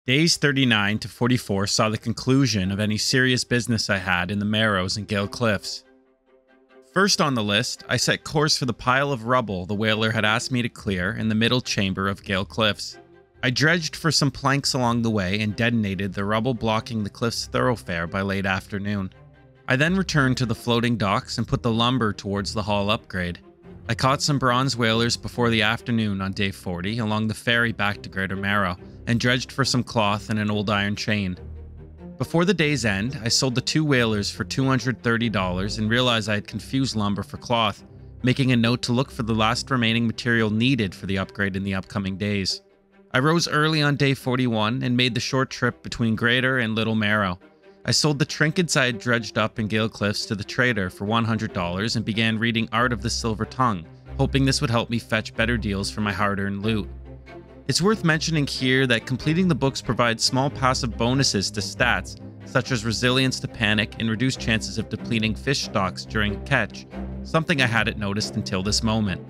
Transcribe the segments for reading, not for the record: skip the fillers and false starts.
Days 39 to 44 saw the conclusion of any serious business I had in the Marrows and Gale Cliffs. First on the list, I set course for the pile of rubble the whaler had asked me to clear in the middle chamber of Gale Cliffs. I dredged for some planks along the way and detonated the rubble blocking the cliff's thoroughfare by late afternoon. I then returned to the floating docks and put the lumber towards the hull upgrade. I caught some bronze whalers before the afternoon on day 40 along the ferry back to Greater Marrow, and dredged for some cloth and an old iron chain. Before the day's end, I sold the 2 whalers for $230 and realized I had confused lumber for cloth, making a note to look for the last remaining material needed for the upgrade in the upcoming days. I rose early on day 41 and made the short trip between Greater and Little Marrow. I sold the trinkets I had dredged up in Gale Cliffs to the trader for $100 and began reading Art of the Silver Tongue, hoping this would help me fetch better deals for my hard-earned loot. It's worth mentioning here that completing the books provides small passive bonuses to stats, such as resilience to panic and reduced chances of depleting fish stocks during a catch, something I hadn't noticed until this moment.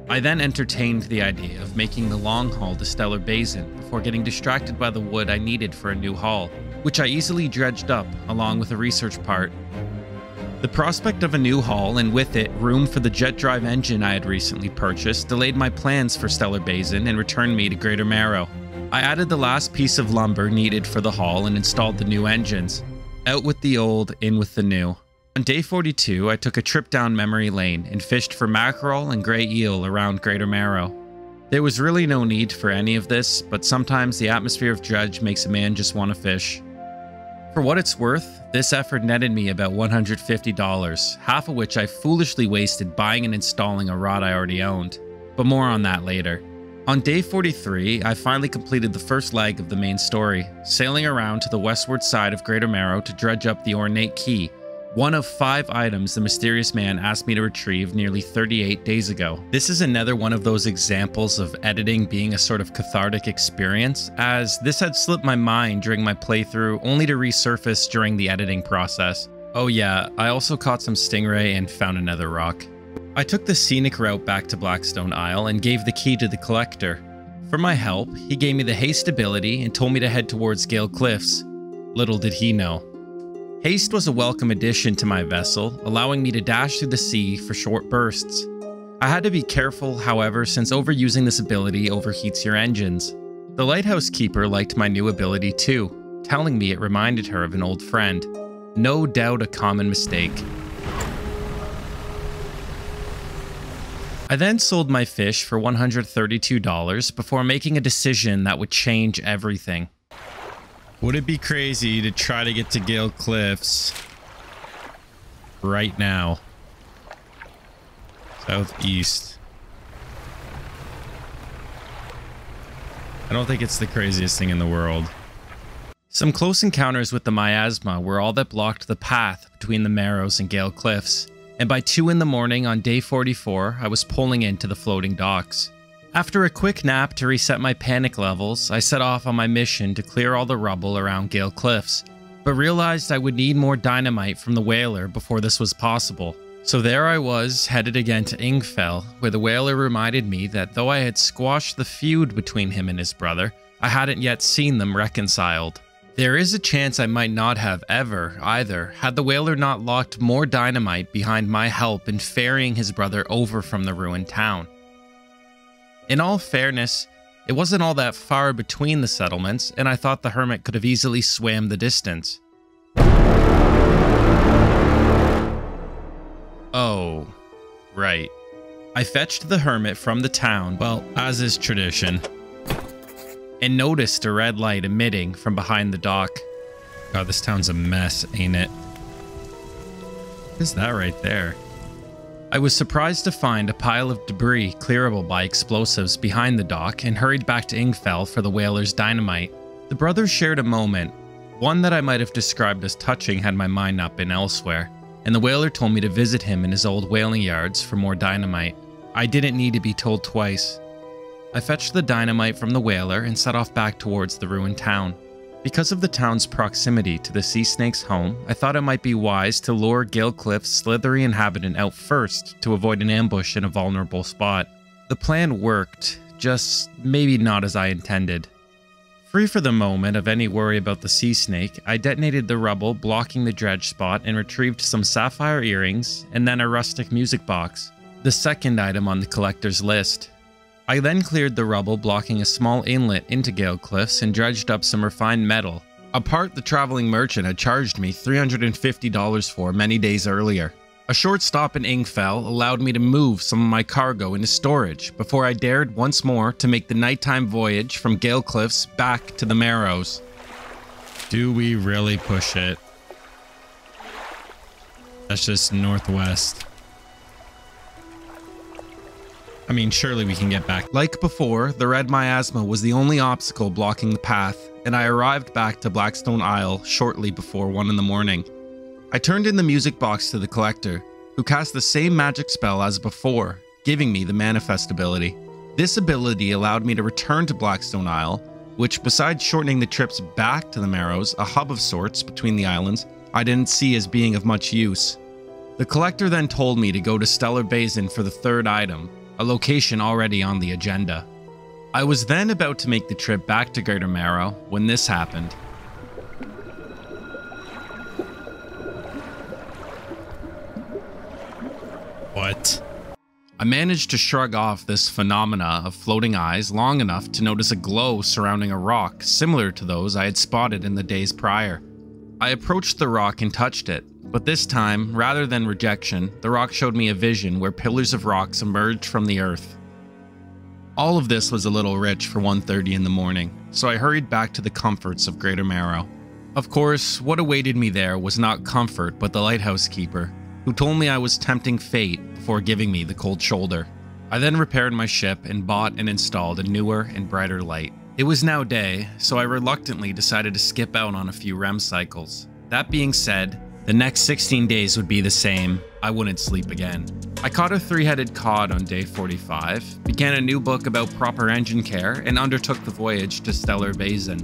I then entertained the idea of making the long haul to Stellar Basin before getting distracted by the wood I needed for a new haul, which I easily dredged up along with a research part. The prospect of a new haul, and with it, room for the jet drive engine I had recently purchased, delayed my plans for Stellar Basin and returned me to Greater Marrow. I added the last piece of lumber needed for the haul and installed the new engines. Out with the old, in with the new. On day 42, I took a trip down memory lane and fished for mackerel and grey eel around Greater Marrow. There was really no need for any of this, but sometimes the atmosphere of dredge makes a man just want to fish. For what it's worth, this effort netted me about $150, half of which I foolishly wasted buying and installing a rod I already owned. But more on that later. On day 43, I finally completed the first leg of the main story, sailing around to the westward side of Greater Marrow to dredge up the ornate key, one of 5 items the mysterious man asked me to retrieve nearly 38 days ago. This is another one of those examples of editing being a sort of cathartic experience, as this had slipped my mind during my playthrough only to resurface during the editing process. Oh yeah, I also caught some stingray and found another rock. I took the scenic route back to Blackstone Isle and gave the key to the collector. For my help, he gave me the haste ability and told me to head towards Gale Cliffs. Little did he know. Haste was a welcome addition to my vessel, allowing me to dash through the sea for short bursts. I had to be careful, however, since overusing this ability overheats your engines. The lighthouse keeper liked my new ability too, telling me it reminded her of an old friend. No doubt a common mistake. I then sold my fish for $132 before making a decision that would change everything. Would it be crazy to try to get to Gale Cliffs right now? Southeast. I don't think it's the craziest thing in the world. Some close encounters with the miasma were all that blocked the path between the Marrows and Gale Cliffs, and by 2 in the morning on day 44, I was pulling into the floating docks. After a quick nap to reset my panic levels, I set off on my mission to clear all the rubble around Gale Cliffs, but realized I would need more dynamite from the whaler before this was possible. So there I was, headed again to Ingfell, where the whaler reminded me that though I had squashed the feud between him and his brother, I hadn't yet seen them reconciled. There is a chance I might not have ever, either, had the whaler not locked more dynamite behind my help in ferrying his brother over from the ruined town. In all fairness, it wasn't all that far between the settlements, and I thought the hermit could have easily swam the distance. Oh, right. I fetched the hermit from the town, well, as is tradition, and noticed a red light emitting from behind the dock. God, this town's a mess, ain't it? What is that right there? I was surprised to find a pile of debris clearable by explosives behind the dock and hurried back to Ingfell for the whaler's dynamite. The brothers shared a moment, one that I might have described as touching had my mind not been elsewhere, and the whaler told me to visit him in his old whaling yards for more dynamite. I didn't need to be told twice. I fetched the dynamite from the whaler and set off back towards the ruined town. Because of the town's proximity to the sea snake's home, I thought it might be wise to lure Gale Cliff's slithery inhabitant out first to avoid an ambush in a vulnerable spot. The plan worked, just maybe not as I intended. Free for the moment of any worry about the sea snake, I detonated the rubble blocking the dredge spot and retrieved some sapphire earrings and then a rustic music box, the second item on the collector's list. I then cleared the rubble blocking a small inlet into Gale Cliffs and dredged up some refined metal, a part the traveling merchant had charged me $350 for many days earlier. A short stop in Ingfell allowed me to move some of my cargo into storage before I dared once more to make the nighttime voyage from Gale Cliffs back to the Marrows. Do we really push it? That's just northwest. I mean, surely we can get back. Like before, the red miasma was the only obstacle blocking the path, and I arrived back to Blackstone Isle shortly before 1 in the morning. I turned in the music box to the collector, who cast the same magic spell as before, giving me the manifest ability. This ability allowed me to return to Blackstone Isle, which besides shortening the trips back to the Marrows, a hub of sorts between the islands, I didn't see as being of much use. The collector then told me to go to Stellar Basin for the third item, a location already on the agenda. I was then about to make the trip back to Greater Marrow when this happened. What? I managed to shrug off this phenomena of floating eyes long enough to notice a glow surrounding a rock similar to those I had spotted in the days prior. I approached the rock and touched it, but this time, rather than rejection, the rock showed me a vision where pillars of rocks emerged from the earth. All of this was a little rich for 1:30 in the morning, so I hurried back to the comforts of Greater Marrow. Of course, what awaited me there was not comfort but the lighthouse keeper, who told me I was tempting fate before giving me the cold shoulder. I then repaired my ship and bought and installed a newer and brighter light. It was now day, so I reluctantly decided to skip out on a few REM cycles. That being said, the next 16 days would be the same. I wouldn't sleep again. I caught a 3-headed cod on day 45, began a new book about proper engine care, and undertook the voyage to Stellar Basin.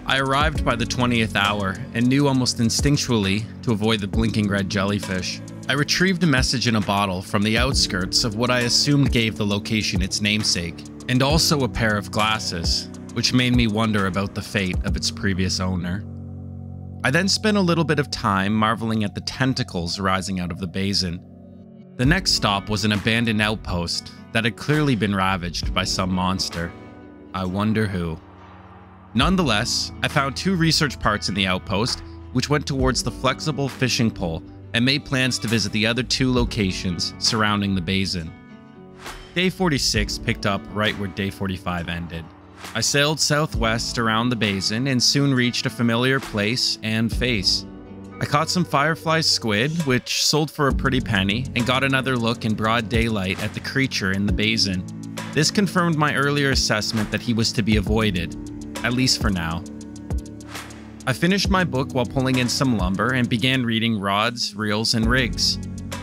I arrived by the 20th hour and knew almost instinctually to avoid the blinking red jellyfish. I retrieved a message in a bottle from the outskirts of what I assumed gave the location its namesake, and also a pair of glasses, which made me wonder about the fate of its previous owner. I then spent a little bit of time marveling at the tentacles rising out of the basin. The next stop was an abandoned outpost that had clearly been ravaged by some monster. I wonder who. Nonetheless, I found 2 research parts in the outpost, which went towards the flexible fishing pole, and made plans to visit the other 2 locations surrounding the basin. Day 46 picked up right where day 45 ended. I sailed southwest around the basin and soon reached a familiar place and face. I caught some firefly squid, which sold for a pretty penny, and got another look in broad daylight at the creature in the basin. This confirmed my earlier assessment that he was to be avoided, at least for now. I finished my book while pulling in some lumber and began reading rods, reels, and rigs.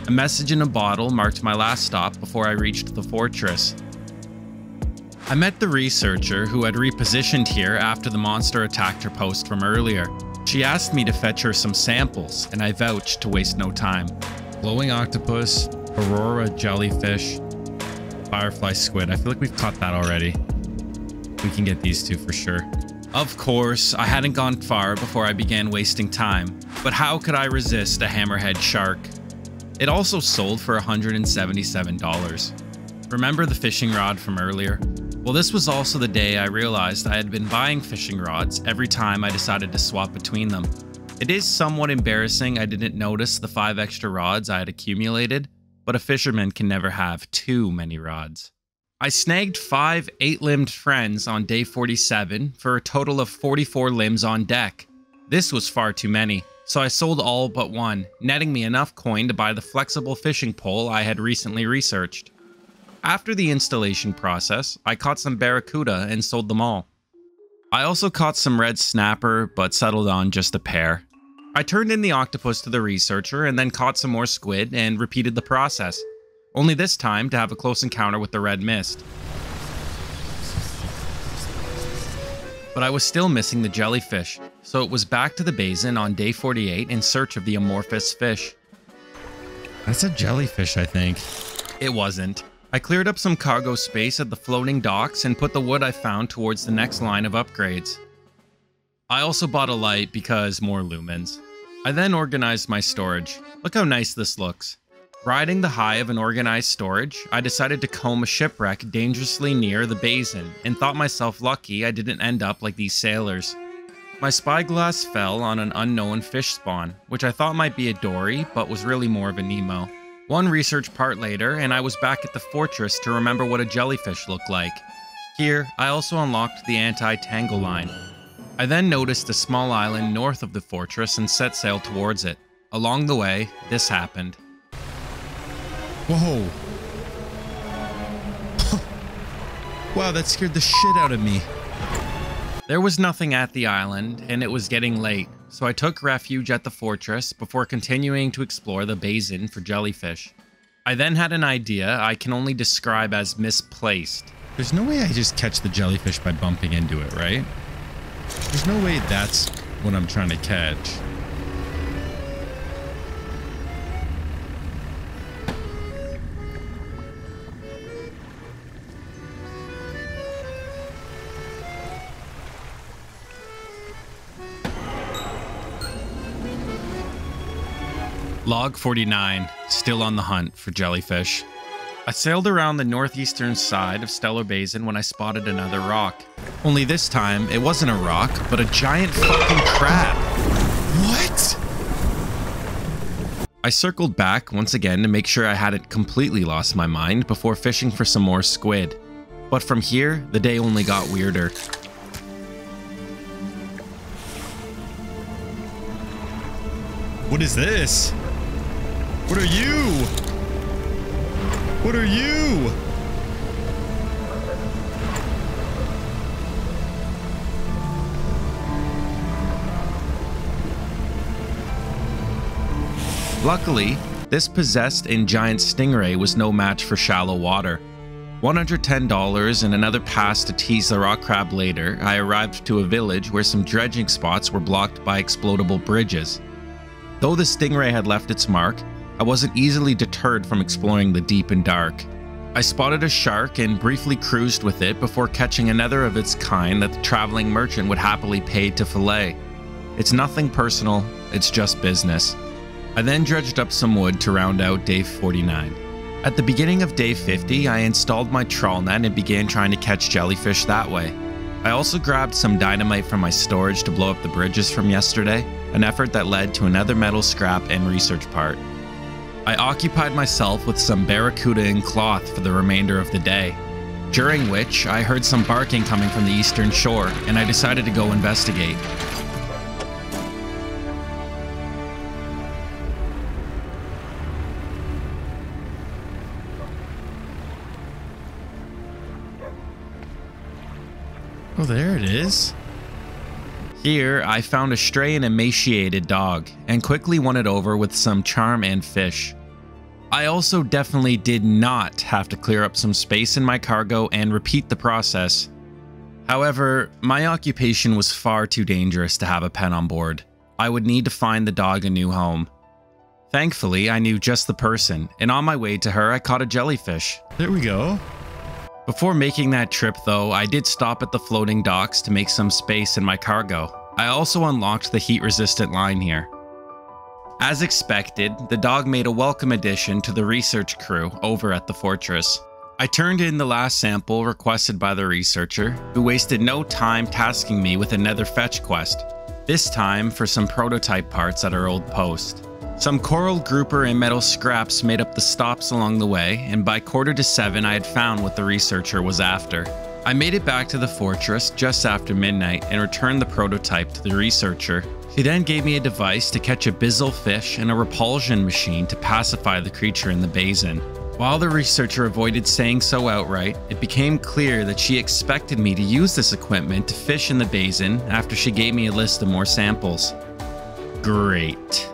A message in a bottle marked my last stop before I reached the fortress. I met the researcher who had repositioned here after the monster attacked her post from earlier. She asked me to fetch her some samples, and I vouched to waste no time. Glowing octopus, aurora jellyfish, firefly squid. I feel like we've caught that already. We can get these 2 for sure. Of course, I hadn't gone far before I began wasting time, but how could I resist a hammerhead shark? It also sold for $177. Remember the fishing rod from earlier? Well, this was also the day I realized I had been buying fishing rods every time I decided to swap between them. It is somewhat embarrassing I didn't notice the 5 extra rods I had accumulated, but a fisherman can never have too many rods. I snagged 5 8-limbed friends on day 47 for a total of 44 limbs on deck. This was far too many, so I sold all but one, netting me enough coin to buy the flexible fishing pole I had recently researched. After the installation process, I caught some barracuda and sold them all. I also caught some red snapper, but settled on just a pair. I turned in the octopus to the researcher and then caught some more squid and repeated the process. Only this time to have a close encounter with the red mist. But I was still missing the jellyfish, so it was back to the basin on day 48 in search of the amorphous fish. That's a jellyfish, I think. It wasn't. I cleared up some cargo space at the floating docks and put the wood I found towards the next line of upgrades. I also bought a light because more lumens. I then organized my storage. Look how nice this looks. Riding the high of an organized storage, I decided to comb a shipwreck dangerously near the basin and thought myself lucky I didn't end up like these sailors. My spyglass fell on an unknown fish spawn, which I thought might be a dory, but was really more of a Nemo. One research part later, and I was back at the fortress to remember what a jellyfish looked like. Here, I also unlocked the anti-tangle line. I then noticed a small island north of the fortress and set sail towards it. Along the way, this happened. Whoa! Wow, that scared the shit out of me. There was nothing at the island, and it was getting late, so I took refuge at the fortress before continuing to explore the basin for jellyfish. I then had an idea I can only describe as misplaced. There's no way I just catch the jellyfish by bumping into it, right? There's no way that's what I'm trying to catch. Log 49, still on the hunt for jellyfish. I sailed around the northeastern side of Stellar Basin when I spotted another rock. Only this time, it wasn't a rock, but a giant fucking crab. What? I circled back once again to make sure I hadn't completely lost my mind before fishing for some more squid. But from here, the day only got weirder. What is this? What are you? What are you? Luckily, this possessed and giant stingray was no match for shallow water. $110 and another pass to tease the rock crab later, I arrived to a village where some dredging spots were blocked by explodable bridges. Though the stingray had left its mark, I wasn't easily deterred from exploring the deep and dark. I spotted a shark and briefly cruised with it before catching another of its kind that the traveling merchant would happily pay to fillet. It's nothing personal, it's just business. I then dredged up some wood to round out day 49. At the beginning of day 50, I installed my trawl net and began trying to catch jellyfish that way. I also grabbed some dynamite from my storage to blow up the bridges from yesterday, an effort that led to another metal scrap and research part. I occupied myself with some barracuda and cloth for the remainder of the day, during which I heard some barking coming from the eastern shore, and I decided to go investigate. Oh, there it is. Here, I found a stray and emaciated dog, and quickly won it over with some charm and fish. I also definitely did not have to clear up some space in my cargo and repeat the process. However, my occupation was far too dangerous to have a pet on board. I would need to find the dog a new home. Thankfully, I knew just the person, and on my way to her, I caught a jellyfish. There we go. Before making that trip though, I did stop at the floating docks to make some space in my cargo. I also unlocked the heat-resistant line here. As expected, the dog made a welcome addition to the research crew over at the fortress. I turned in the last sample requested by the researcher, who wasted no time tasking me with another fetch quest, this time for some prototype parts at our old post. Some coral grouper and metal scraps made up the stops along the way, and by 6:45 I had found what the researcher was after. I made it back to the fortress just after midnight and returned the prototype to the researcher. She then gave me a device to catch a bizzle fish and a repulsion machine to pacify the creature in the basin. While the researcher avoided saying so outright, it became clear that she expected me to use this equipment to fish in the basin after she gave me a list of more samples. Great.